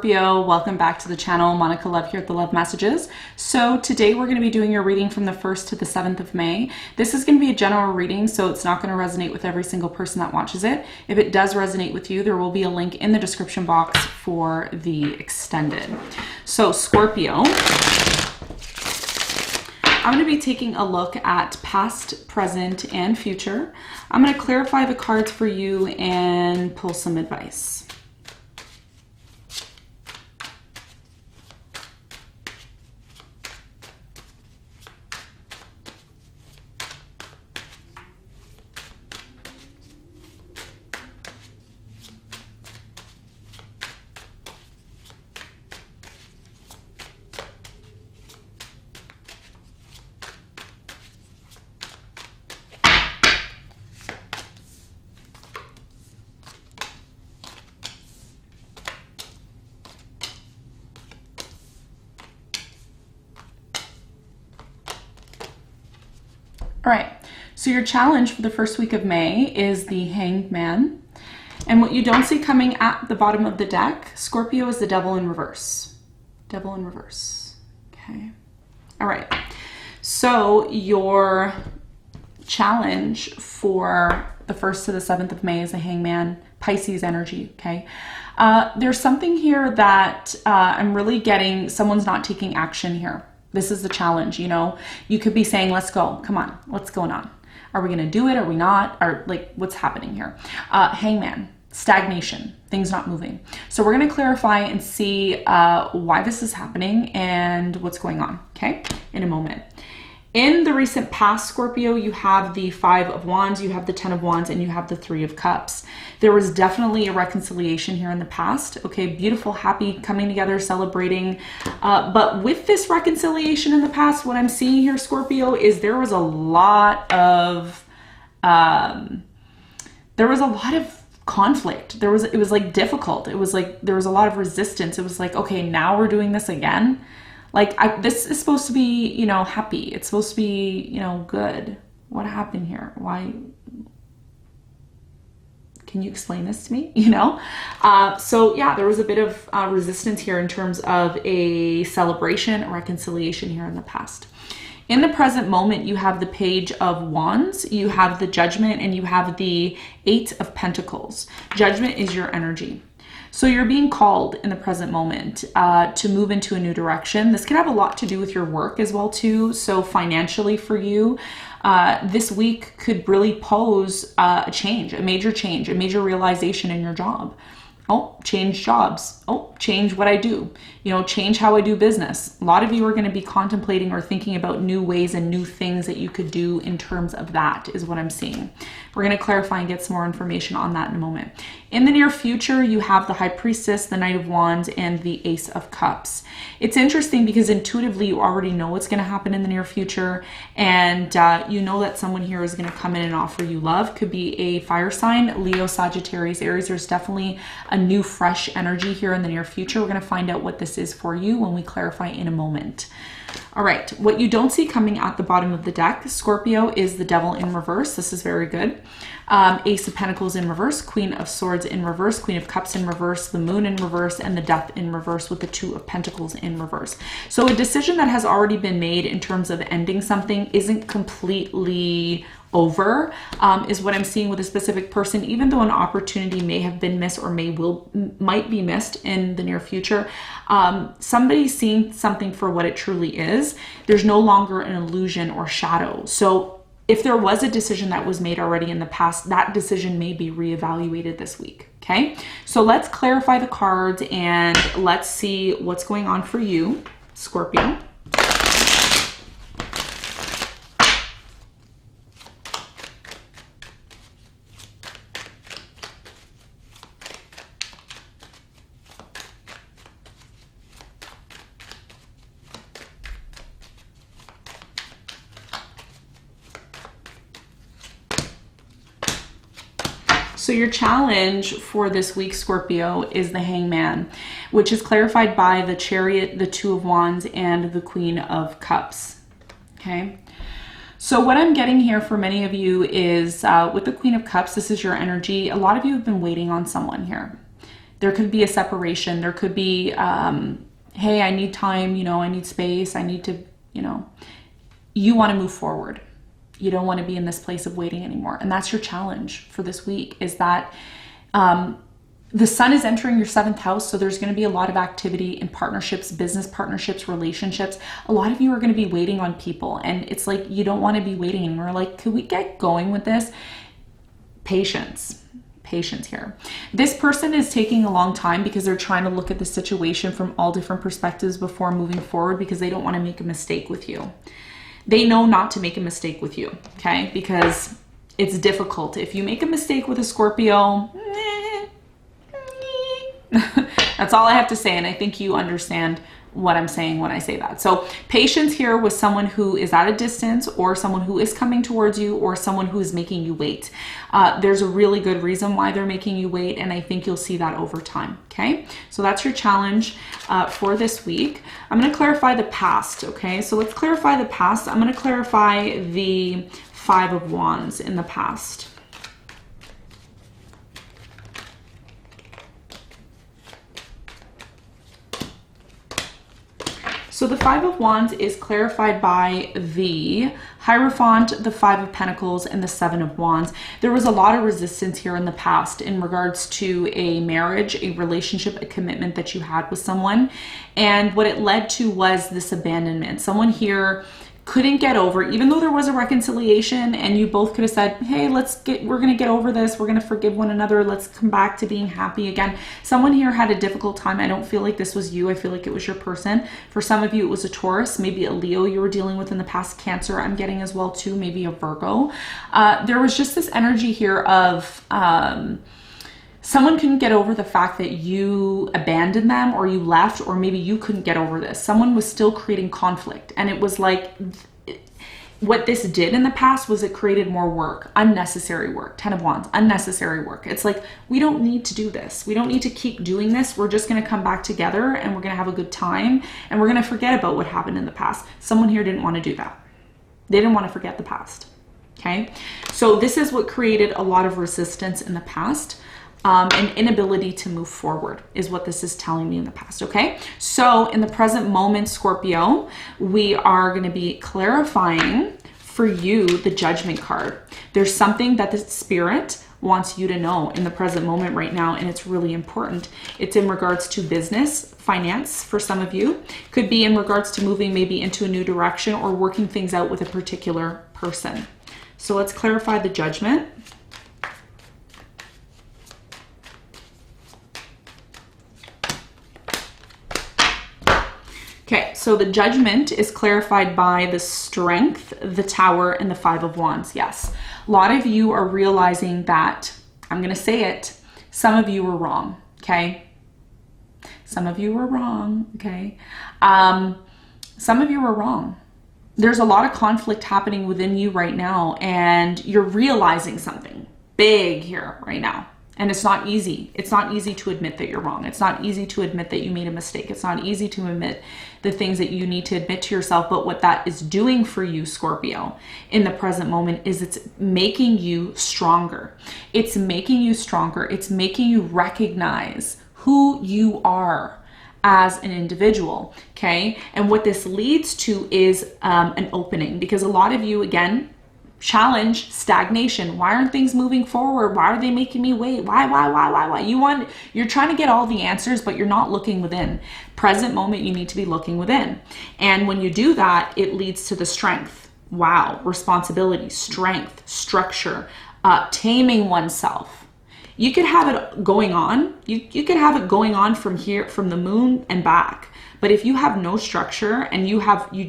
Scorpio, welcome back to the channel. Monica Love here at the Love Messages. So today we're going to be doing your reading from the 1st to the 7th of May. This is going to be a general reading, so it's not going to resonate with every single person that watches it. If it does resonate with you, there will be a link in the description box for the extended. So Scorpio, I'm going to be taking a look at past, present, and future. I'm going to clarify the cards for you and pull some advice. All right, so your challenge for the first week of May is the Hanged Man. And what you don't see coming at the bottom of the deck, Scorpio, is the Devil in reverse. Devil in reverse, okay. All right, so your challenge for the 1st to the 7th of May is the Hanged Man, Pisces energy, okay. There's something here that I'm really getting, someone's not taking action here. This is the challenge, you know. You could be saying, let's go. Come on. What's going on? Are we going to do it? Are we not? Or like, what's happening here? Hangman, stagnation, things not moving. So we're going to clarify and see why this is happening and what's going on, okay, in a moment. In the recent past, Scorpio, you have the 5 of Wands, you have the 10 of Wands, and you have the 3 of Cups. There was definitely a reconciliation here in the past. Okay, beautiful, happy, coming together, celebrating. But with this reconciliation in the past, what I'm seeing here, Scorpio, is there was a lot of conflict. It was like difficult. It was like there was a lot of resistance. It was like, okay, now we're doing this again. Like, this is supposed to be, you know, happy. It's supposed to be, you know, good. What happened here? Why? Can you explain this to me? You know? So yeah, there was a bit of resistance here in terms of a celebration, a reconciliation here in the past. In the present moment, you have the Page of Wands, you have the Judgment, and you have the 8 of Pentacles. Judgment is your energy. So you're being called in the present moment to move into a new direction. This can have a lot to do with your work as well too. So financially for you, this week could really pose a change, a major realization in your job. Oh, change jobs. Oh, change what I do. You know, change how I do business. A lot of you are going to be contemplating or thinking about new ways and new things that you could do in terms of that is what I'm seeing. We're going to clarify and get some more information on that in a moment. In the near future, you have the High Priestess, the Knight of Wands, and the Ace of Cups. It's interesting because intuitively you already know what's going to happen in the near future, and you know that someone here is going to come in and offer you love. Could be a fire sign, Leo, Sagittarius, Aries. There's definitely a new fresh energy here in the near future. We're going to find out what this is for you when we clarify in a moment. All right, what you don't see coming at the bottom of the deck, Scorpio, is the Devil in reverse. This is very good. Ace of Pentacles in reverse, Queen of Swords in reverse, Queen of Cups in reverse, the Moon in reverse, and the Death in reverse with the 2 of Pentacles in reverse. So a decision that has already been made in terms of ending something isn't completely over, is what I'm seeing with a specific person, even though an opportunity may have been missed or might be missed in the near future. Somebody's seeing something for what it truly is. There's no longer an illusion or shadow. So if there was a decision that was made already in the past, that decision may be reevaluated this week. Okay, so let's clarify the cards and let's see what's going on for you, Scorpio. So your challenge for this week, Scorpio, is the Hangman, which is clarified by the Chariot, the 2 of Wands, and the Queen of Cups. Okay. So what I'm getting here for many of you is with the Queen of Cups, this is your energy. A lot of you have been waiting on someone here. There could be a separation. There could be, hey, I need time, you know, I need space. I need to, you know, you want to move forward. You don't want to be in this place of waiting anymore. And that's your challenge for this week, is that the sun is entering your 7th house. So there's going to be a lot of activity in partnerships, business partnerships, relationships. A lot of you are going to be waiting on people. And it's like, you don't want to be waiting anymore. Like, could we get going with this? Patience here. This person is taking a long time because they're trying to look at the situation from all different perspectives before moving forward, because they don't want to make a mistake with you. They know not to make a mistake with you, okay? Because it's difficult. If you make a mistake with a Scorpio, that's all I have to say. And I think you understand what I'm saying when I say that. So patience here with someone who is at a distance, or someone who is coming towards you, or someone who is making you wait. There's a really good reason why they're making you wait, and I think you'll see that over time. Okay, so that's your challenge for this week. I'm going to clarify the past. Okay, so let's clarify the past. I'm going to clarify the 5 of Wands in the past. So the 5 of Wands is clarified by the Hierophant, the 5 of Pentacles, and the 7 of Wands. There was a lot of resistance here in the past in regards to a marriage, a relationship, a commitment that you had with someone. And what it led to was this abandonment. Someone here couldn't get over, even though there was a reconciliation and you both could have said, hey, we're going to get over this. We're going to forgive one another. Let's come back to being happy again. Someone here had a difficult time. I don't feel like this was you. I feel like it was your person. For some of you, it was a Taurus, maybe a Leo you were dealing with in the past. Cancer, I'm getting as well too, maybe a Virgo. There was just this energy here of, someone couldn't get over the fact that you abandoned them, or you left, or maybe you couldn't get over this. Someone was still creating conflict. And it was like, what this did in the past was it created more work, unnecessary work. 10 of Wands, unnecessary work. It's like, we don't need to do this. We don't need to keep doing this. We're just going to come back together and we're going to have a good time, and we're going to forget about what happened in the past. Someone here didn't want to do that. They didn't want to forget the past. Okay. So this is what created a lot of resistance in the past. An inability to move forward is what this is telling me in the past. Okay, so in the present moment, Scorpio, we are going to be clarifying for you the Judgment card. There's something that the Spirit wants you to know in the present moment right now, and it's really important. It's in regards to business, finance for some of you. Could be in regards to moving maybe into a new direction, or working things out with a particular person. So let's clarify the Judgment. Okay, so the Judgment is clarified by the Strength, the Tower, and the 5 of Wands. Yes, a lot of you are realizing that, I'm going to say it, some of you were wrong, okay? Some of you were wrong, okay? Some of you were wrong. There's a lot of conflict happening within you right now, and you're realizing something big here right now. And it's not easy. It's not easy to admit that you're wrong. It's not easy to admit that you made a mistake. It's not easy to admit the things that you need to admit to yourself. But what that is doing for you, Scorpio, in the present moment, is it's making you stronger. It's making you stronger. It's making you recognize who you are as an individual, okay? And what this leads to is an opening, because a lot of you, again, challenge stagnation. Why aren't things moving forward? Why are they making me wait? Why? You're trying to get all the answers, but you're not looking within. Present moment, you need to be looking within. And when you do that, it leads to the strength. Wow. Responsibility, strength, structure, taming oneself. You could have it going on. You could have it going on from here, from the moon and back. But if you have no structure and you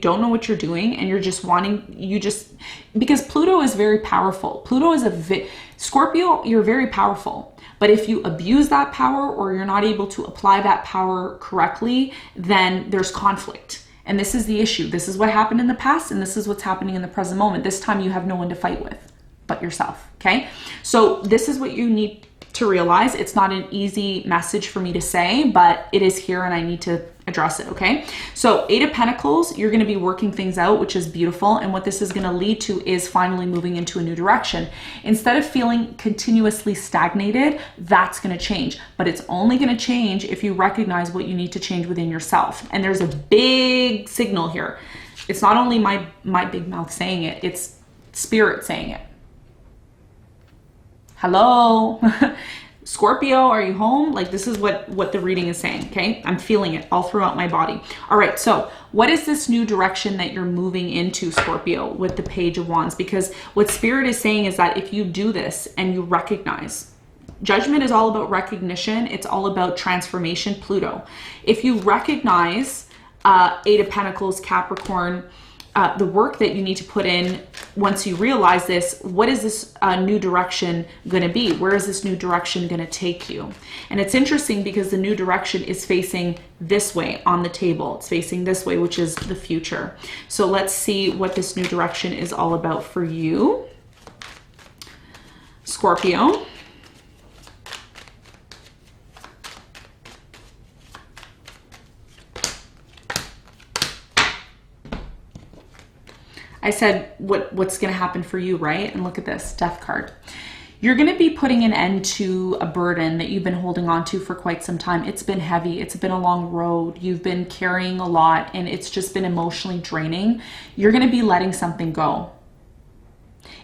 don't know what you're doing, and you're just because Pluto is very powerful. Pluto is Scorpio, you're very powerful. But if you abuse that power, or you're not able to apply that power correctly, then there's conflict. And this is the issue. This is what happened in the past, and this is what's happening in the present moment. This time you have no one to fight with but yourself, okay? So this is what you need to realize. It's not an easy message for me to say, but it is here, and I need to address it, okay? So 8 of Pentacles, you're going to be working things out, which is beautiful. And what this is going to lead to is finally moving into a new direction. Instead of feeling continuously stagnated, that's going to change. But it's only going to change if you recognize what you need to change within yourself. And there's a big signal here. It's not only my big mouth saying it, it's spirit saying it. Hello? Scorpio, are you home? Like, this is what the reading is saying, okay? I'm feeling it all throughout my body. All right, so what is this new direction that you're moving into, Scorpio, with the Page of Wands? Because what Spirit is saying is that if you do this and you recognize, Judgment is all about recognition. It's all about transformation, Pluto. If you recognize 8 of Pentacles, Capricorn, the work that you need to put in once you realize this, what is this new direction going to be? Where is this new direction going to take you? And it's interesting because the new direction is facing this way on the table. It's facing this way, which is the future. So let's see what this new direction is all about for you, Scorpio. I said what's going to happen for you, right? And look at this, Death card. You're going to be putting an end to a burden that you've been holding on to for quite some time. It's been heavy. It's been a long road. You've been carrying a lot and it's just been emotionally draining. You're going to be letting something go.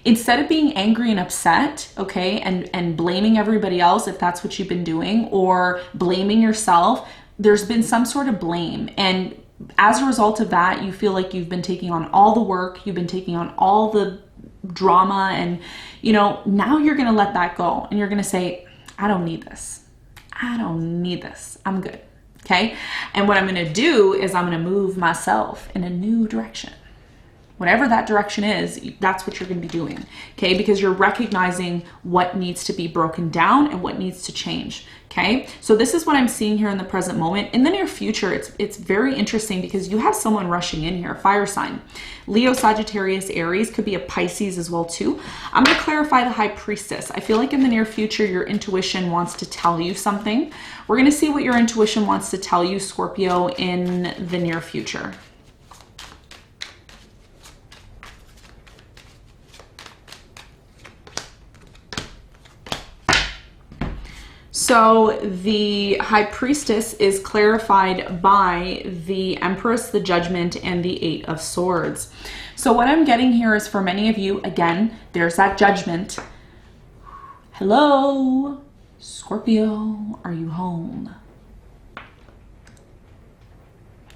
Instead of being angry and upset, okay, and blaming everybody else if that's what you've been doing, or blaming yourself, there's been some sort of blame. And as a result of that, you feel like you've been taking on all the work, you've been taking on all the drama, and now you're going to let that go and you're going to say, I don't need this. I don't need this. I'm good. Okay. And what I'm going to do is I'm going to move myself in a new direction. Whatever that direction is, that's what you're going to be doing. Okay. Because you're recognizing what needs to be broken down and what needs to change. Okay. So this is what I'm seeing here in the present moment. In the near future, it's very interesting because you have someone rushing in here, fire sign. Leo, Sagittarius, Aries, could be a Pisces as well too. I'm going to clarify the High Priestess. I feel like in the near future, your intuition wants to tell you something. We're going to see what your intuition wants to tell you, Scorpio, in the near future. So the High Priestess is clarified by the Empress, the Judgment, and the 8 of Swords. So what I'm getting here is, for many of you, again, there's that Judgment. Hello, Scorpio, are you home?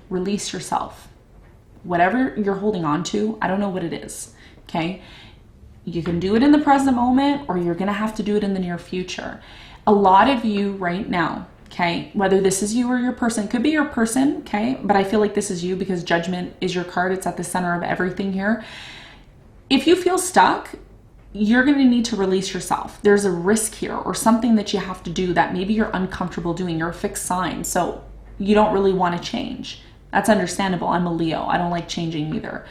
Release yourself. Whatever you're holding on to, I don't know what it is, okay? You can do it in the present moment, or you're gonna have to do it in the near future. A lot of you right now, okay, whether this is you or your person, could be your person, okay, but I feel like this is you because Judgment is your card. It's at the center of everything here. If you feel stuck, you're going to need to release yourself. There's a risk here or something that you have to do that maybe you're uncomfortable doing. You're a fixed sign, so you don't really want to change. That's understandable. I'm a Leo. I don't like changing either.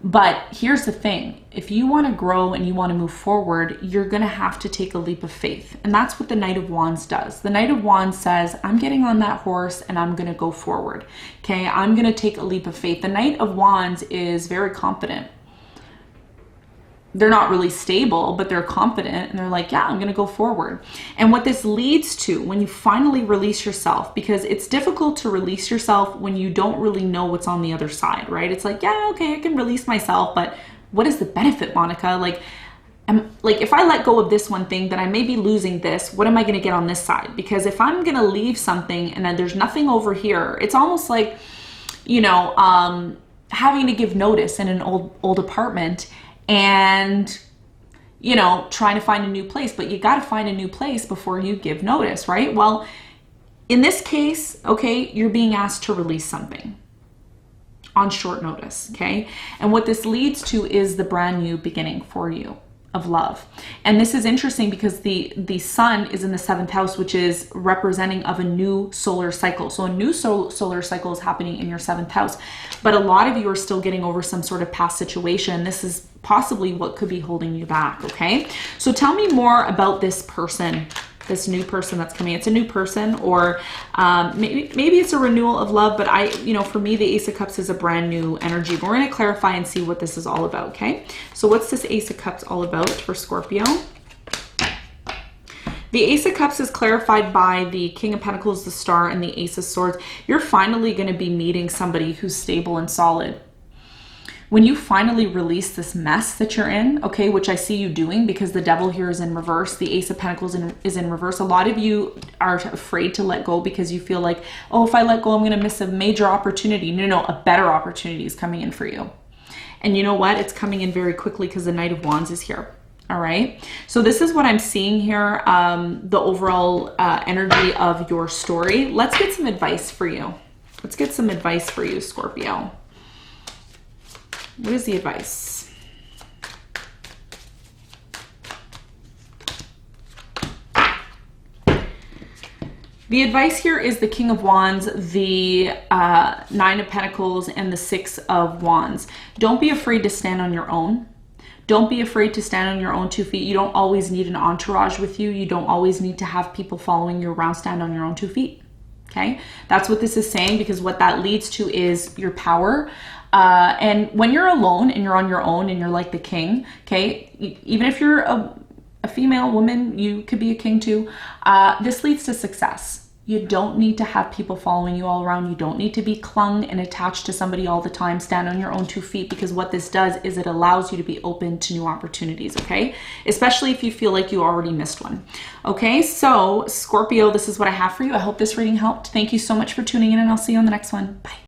But here's the thing, if you want to grow and you want to move forward, you're going to have to take a leap of faith. And that's what the Knight of Wands does. The Knight of Wands says, I'm getting on that horse and I'm going to go forward. Okay, I'm going to take a leap of faith. The Knight of Wands is very confident. They're not really stable, but they're confident and they're like, yeah, I'm going to go forward. And what this leads to when you finally release yourself, because it's difficult to release yourself when you don't really know what's on the other side, right? It's like, yeah, okay, I can release myself, but what is the benefit, Monica? Like if I let go of this one thing, then I may be losing this. What am I going to get on this side? Because if I'm going to leave something and then there's nothing over here, it's almost like, having to give notice in an old apartment and trying to find a new place, but you got to find a new place before you give notice, right? Well, in this case, okay, you're being asked to release something on short notice, okay? And what this leads to is the brand new beginning for you of love. And this is interesting because the sun is in the 7th house, which is representing of a new solar cycle. So a new solar cycle is happening in your 7th house, but a lot of you are still getting over some sort of past situation. This is possibly what could be holding you back, okay? So tell me more about this person, this new person that's coming. It's a new person, or maybe it's a renewal of love, but for me, the Ace of Cups is a brand new energy. But we're going to clarify and see what this is all about, okay? So what's this Ace of Cups all about for Scorpio? The Ace of Cups is clarified by the King of Pentacles, the Star, and the Ace of Swords. You're finally going to be meeting somebody who's stable and solid. When you finally release this mess that you're in, okay, which I see you doing because the Devil here is in reverse, the Ace of Pentacles is in reverse. A lot of you are afraid to let go because you feel like, oh, if I let go, I'm going to miss a major opportunity. No, a better opportunity is coming in for you. And you know what? It's coming in very quickly because the Knight of Wands is here. All right. So this is what I'm seeing here, the overall energy of your story. Let's get some advice for you. Let's get some advice for you, Scorpio. What is the advice? The advice here is the King of Wands, the Nine of Pentacles, and the Six of Wands. Don't be afraid to stand on your own. Don't be afraid to stand on your own 2 feet. You don't always need an entourage with you. You don't always need to have people following you around. Stand on your own 2 feet. Okay? That's what this is saying, because what that leads to is your power. And when you're alone and you're on your own and you're like the king, okay, even if you're a female woman, you could be a king too. This leads to success. You don't need to have people following you all around. You don't need to be clung and attached to somebody all the time. Stand on your own 2 feet, because what this does is it allows you to be open to new opportunities, okay? Especially if you feel like you already missed one. Okay, so Scorpio, this is what I have for you. I hope this reading helped. Thank you so much for tuning in, and I'll see you on the next one. Bye.